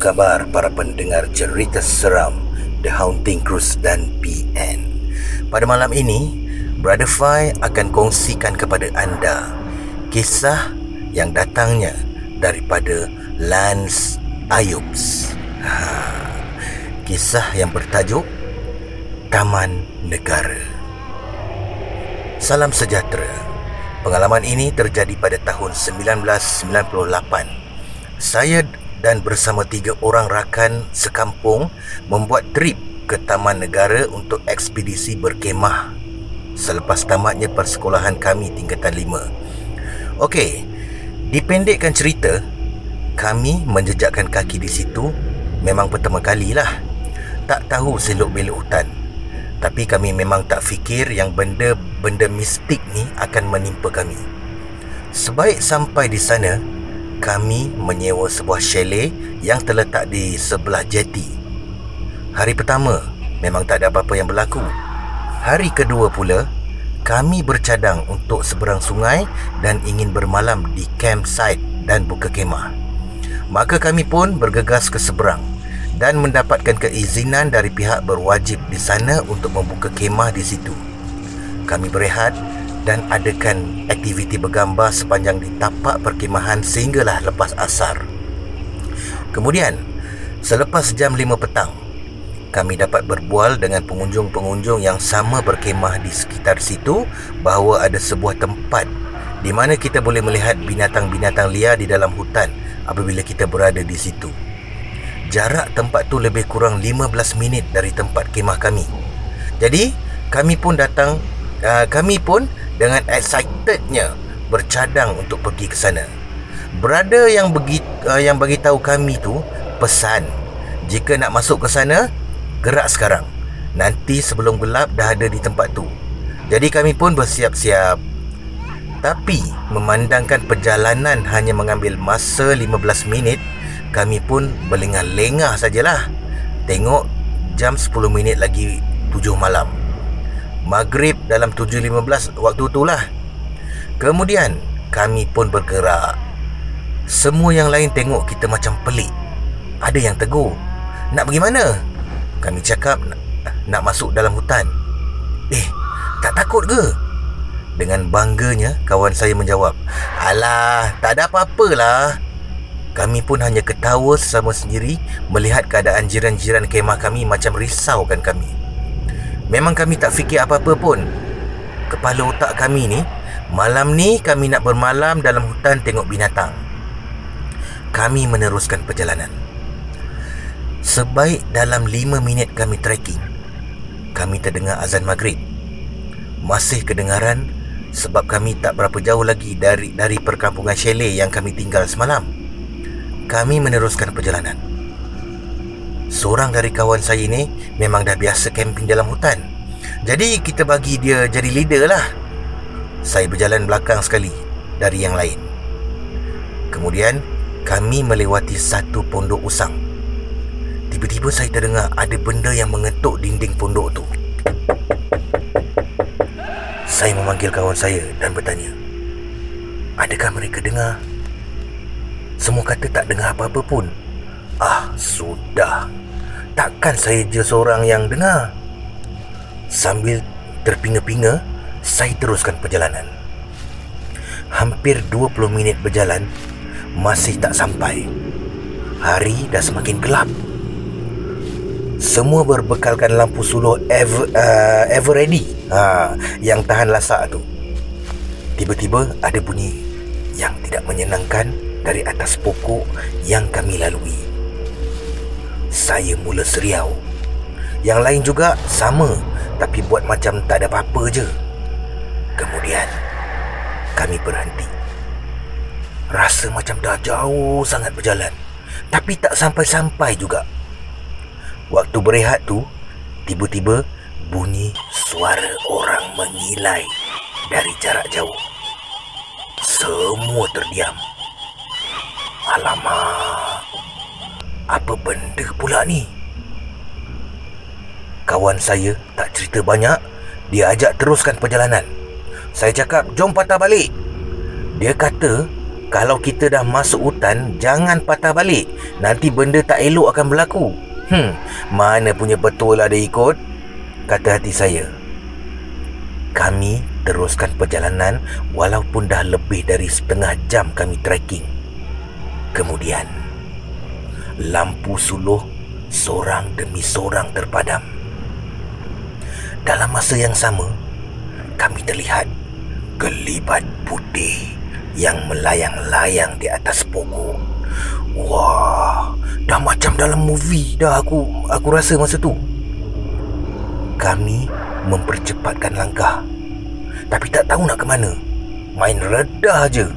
khabar para pendengar cerita seram The Haunting Cruise dan PN? Pada malam ini, Brother Fai akan kongsikan kepada anda kisah yang datangnya daripada Lance Ayubs. Kisah yang bertajuk Taman Negara. Salam sejahtera. Pengalaman ini terjadi pada tahun 1998. Saya dan bersama 3 orang rakan sekampung membuat trip ke Taman Negara untuk ekspedisi berkemah selepas tamatnya persekolahan kami tingkatan 5. Okey, dipendekkan cerita, kami menjejakkan kaki di situ memang pertama kalilah. Tak tahu selok-belok hutan. Tapi kami memang tak fikir yang benda-benda mistik ni akan menimpa kami. Sebaik sampai di sana, kami menyewa sebuah chalet yang terletak di sebelah jeti. Hari pertama memang tak ada apa-apa yang berlaku. Hari kedua pula, kami bercadang untuk seberang sungai dan ingin bermalam di campsite dan buka kemah. Maka kami pun bergegas ke seberang dan mendapatkan keizinan dari pihak berwajib di sana untuk membuka kemah di situ. Kami berehat dan adakan aktiviti bergambar sepanjang di tapak perkemahan sehinggalah lepas asar. Kemudian, selepas jam 5 petang, kami dapat berbual dengan pengunjung-pengunjung yang sama berkemah di sekitar situ bahawa ada sebuah tempat di mana kita boleh melihat binatang-binatang liar di dalam hutan apabila kita berada di situ. Jarak tempat tu lebih kurang 15 minit dari tempat kemah kami. Jadi, kami pun dengan excitednya bercadang untuk pergi ke sana. Brother yang bagi tahu kami tu pesan, jika nak masuk ke sana, gerak sekarang. Nanti sebelum gelap dah ada di tempat tu. Jadi kami pun bersiap-siap. Tapi memandangkan perjalanan hanya mengambil masa 15 minit, kami pun berlengah-lengah sajalah. Tengok jam 10 minit lagi 7 malam. Maghrib dalam 7.15 waktu itulah. Kemudian kami pun bergerak. Semua yang lain tengok kita macam pelik. Ada yang tegur, "Nak pergi mana?" Kami cakap, "Nak masuk dalam hutan." Tak takut ke?" Dengan bangganya kawan saya menjawab, "Alah, tak ada apa-apalah." Kami pun hanya ketawa sesama sendiri melihat keadaan jiran-jiran kemah kami macam risaukan kami. Memang kami tak fikir apa-apa pun. Kepala otak kami ni, malam ni kami nak bermalam dalam hutan tengok binatang. Kami meneruskan perjalanan. Sebaik dalam 5 minit kami trekking, kami terdengar azan maghrib. Masih kedengaran sebab kami tak berapa jauh lagi dari perkampungan chalet yang kami tinggal semalam. Kami meneruskan perjalanan. Seorang dari kawan saya ni memang dah biasa camping dalam hutan. Jadi kita bagi dia jadi leader lah. Saya berjalan belakang sekali dari yang lain. Kemudian kami melewati satu pondok usang. Tiba-tiba saya terdengar ada benda yang mengetuk dinding pondok tu. Saya memanggil kawan saya dan bertanya, "Adakah mereka dengar?" Semua kata tak dengar apa-apa pun. Sudah. Takkan saya je seorang yang dengar. Sambil terpinga-pinga, saya teruskan perjalanan. Hampir 20 minit berjalan, masih tak sampai. Hari dah semakin gelap. Semua berbekalkan lampu suluh ever ready, yang tahan lasak tu. Tiba-tiba ada bunyi yang tidak menyenangkan dari atas pokok yang kami lalui. Saya mula seriau. Yang lain juga sama, tapi buat macam tak ada apa-apa je. Kemudian kami berhenti. Rasa macam dah jauh sangat berjalan, tapi tak sampai-sampai juga. Waktu berehat tu, tiba-tiba bunyi suara orang mengilai dari jarak jauh. Semua terdiam. Alamak, apa benda pula ni? Kawan saya tak cerita banyak. Dia ajak teruskan perjalanan. Saya cakap, "Jom patah balik." Dia kata Kalau kita dah masuk hutan, jangan patah balik. Nanti benda tak elok akan berlaku. Mana punya betul ada ikut, kata hati saya. Kami teruskan perjalanan walaupun dah lebih dari setengah jam kami trekking. Kemudian, lampu suluh seorang demi seorang terpadam. Dalam masa yang sama, kami terlihat kelibat putih yang melayang-layang di atas pokok. Wah, dah macam dalam movie dah aku rasa masa tu. Kami mempercepatkan langkah, tapi tak tahu nak ke mana. Main redah je.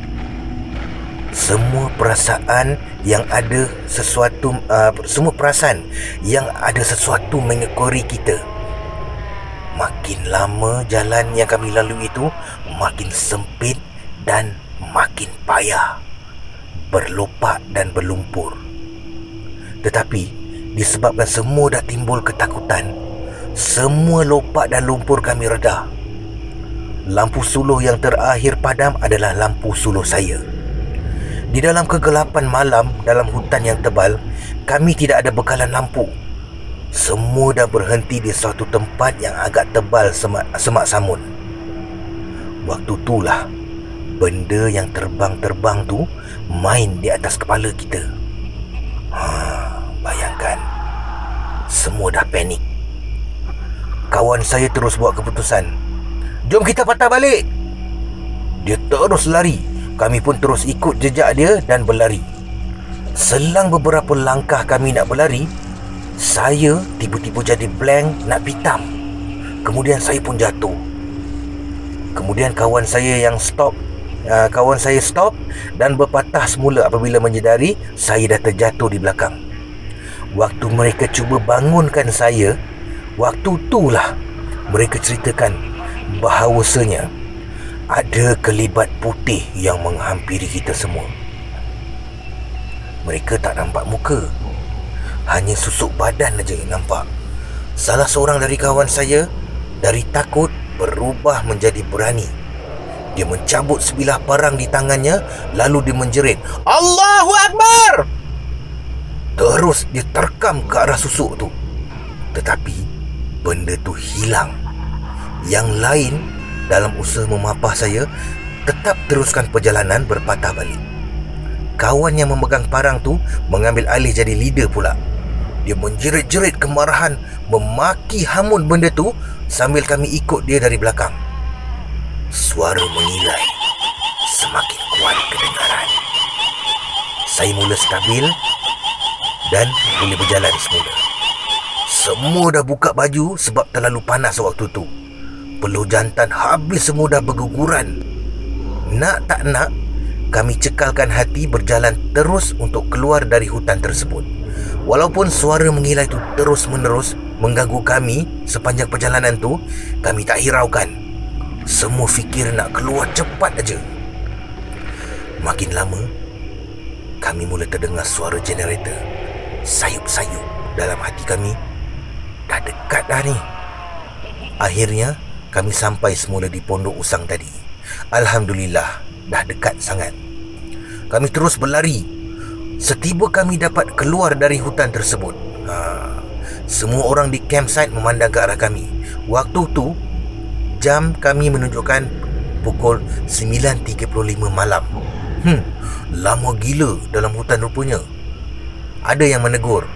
Semua perasaan yang ada sesuatu mengekori kita. Makin lama jalan yang kami lalui itu makin sempit dan makin payah, berlopak dan berlumpur. Tetapi disebabkan semua dah timbul ketakutan, semua lopak dan lumpur kami reda. Lampu suluh yang terakhir padam adalah lampu suluh saya. Di dalam kegelapan malam dalam hutan yang tebal, kami tidak ada bekalan lampu. Semua dah berhenti di suatu tempat yang agak tebal semak samun. Waktu itulah benda yang terbang-terbang tu main di atas kepala kita. Bayangkan, semua dah panik. Kawan saya terus buat keputusan, jom kita patah balik. Dia terus lari. Kami pun terus ikut jejak dia dan berlari. Selang beberapa langkah kami nak berlari, saya tiba-tiba jadi blank nak pitam. Kemudian saya pun jatuh. Kemudian kawan saya stop dan berpatah semula apabila menyedari saya dah terjatuh di belakang. Waktu mereka cuba bangunkan saya, waktu itulah mereka ceritakan bahawasanya ada kelibat putih yang menghampiri kita semua. Mereka tak nampak muka, hanya susuk badan aja nampak. Salah seorang dari kawan saya dari takut berubah menjadi berani. Dia mencabut sebilah parang di tangannya, lalu dia menjerit, Allahu Akbar! Terus dia terkam ke arah susuk tu. Tetapi benda tu hilang. Yang lain dalam usaha memapah saya tetap teruskan perjalanan berpatah balik. Kawan yang memegang parang tu mengambil alih jadi leader pula. Dia menjerit-jerit kemarahan, memaki hamun benda tu sambil kami ikut dia dari belakang. Suara mengilai semakin kuat kedengaran. Saya mula stabil dan boleh berjalan semula. Semua dah buka baju sebab terlalu panas waktu tu. Peluh jantan habis semua dah berguguran. Nak tak nak, kami cekalkan hati berjalan terus untuk keluar dari hutan tersebut. Walaupun suara mengilai itu terus-menerus mengganggu kami sepanjang perjalanan tu, kami tak hiraukan. Semua fikir nak keluar cepat aja. Makin lama, kami mula terdengar suara generator. Sayup-sayup dalam hati kami. Dah dekat dah ni. Akhirnya, kami sampai semula di pondok usang tadi. Alhamdulillah, dah dekat sangat. Kami terus berlari. Setiba kami dapat keluar dari hutan tersebut, semua orang di campsite memandang ke arah kami. Waktu tu jam kami menunjukkan pukul 9.35 malam. Lama gila dalam hutan rupanya. Ada yang menegur,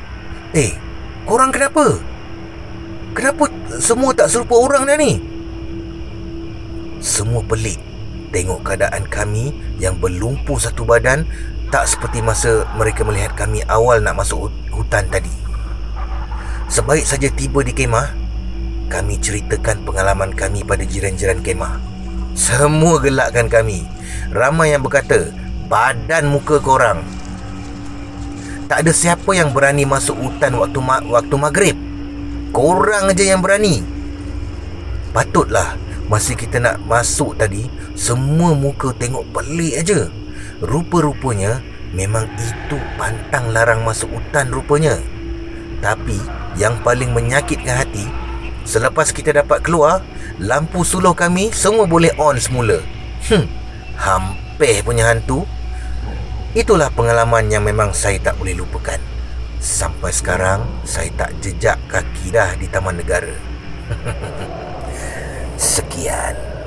korang kenapa? Kenapa semua tak serupa orang dah ni? Semua pelik tengok keadaan kami yang berlumpur satu badan, tak seperti masa mereka melihat kami awal nak masuk hutan tadi. Sebaik saja tiba di kemah, kami ceritakan pengalaman kami pada jiran-jiran kemah. Semua gelakkan kami. Ramai yang berkata, badan muka korang. Tak ada siapa yang berani masuk hutan waktu maghrib. Korang aja yang berani. Patutlah masa kita nak masuk tadi, semua muka tengok pelik aja. Rupa-rupanya memang itu pantang larang masuk hutan rupanya. Tapi yang paling menyakitkan hati, selepas kita dapat keluar, lampu suluh kami semua boleh on semula. Hampir punya hantu. Itulah pengalaman yang memang saya tak boleh lupakan. Sampai sekarang, saya tak jejak kaki dah di Taman Negara. Sekian.